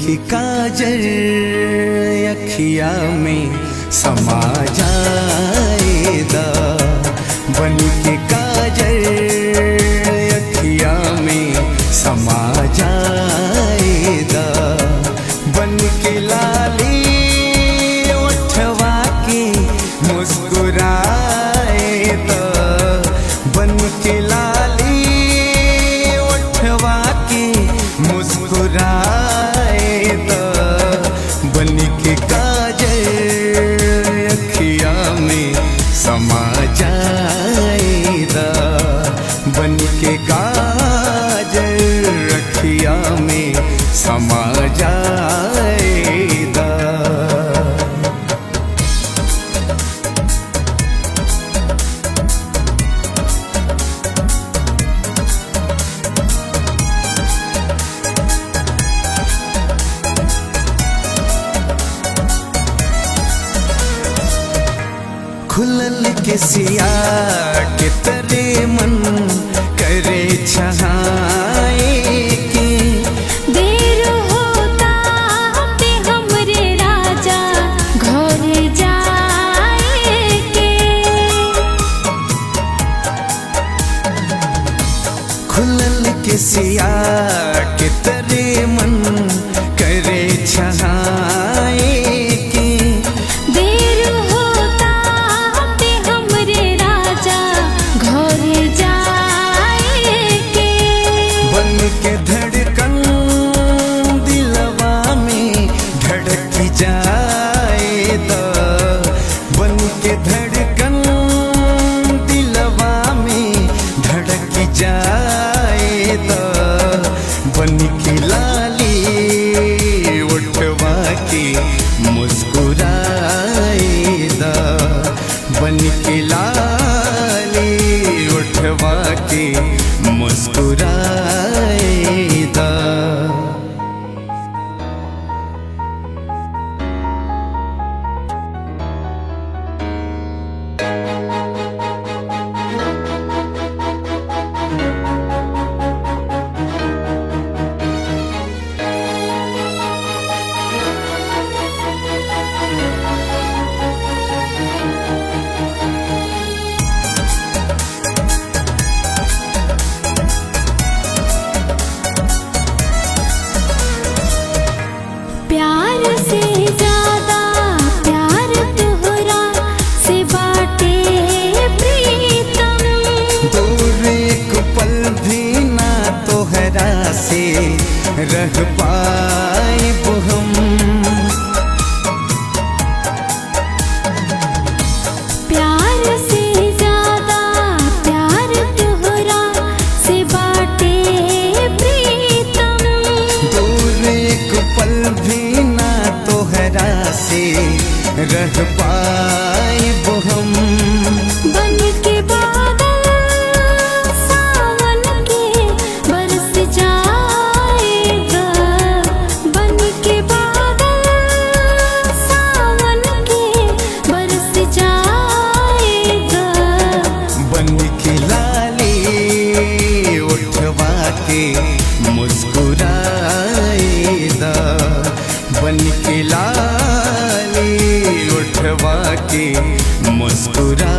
के काजल अखिया में समा जाएगा, बन के काजल अखिया में समा जाएगा, बन के लाली उठवा के मुस्कुराएगा, बन के लाली उठवा के मुस्कुराएगा, बन के काजल अखिया में समा जाएगा, बन के काजल अखिया में समा जाएगा। खुलल के सिया के तरे मन करे छहाए के, देर होता ते हमरे राजा घर जाए के। खुलल के सिया के तरे मन करे छहाए के, देर होता ते हमरे राजा घर जाए के। बन के धड़कन दिलवा में धड़क जाएगा, बन के धड़कन दिलवा में धड़क जाएगा, बन के लाली उठवा के मुस्कुराएगा, बन के लाली उठवा के मुस्कुराएगा। प्यार से ज्यादा प्यार तोहरा से बाटे प्रीतम, दूर एक पल भी ना तोहरा से रह पाएब हम, प्यार से ज्यादा प्यार तोहरा से बाटे प्रीतम, दूर एक पल भी ना तोहरा से रह पाएब हम। बन के बादल सावन के बरस जाएगा, बन के बादल सावन के बरस जाएगा, बन के लाली उठवा के मुस्कुराएगा, बन के लाली उठवा के मुस्कुरा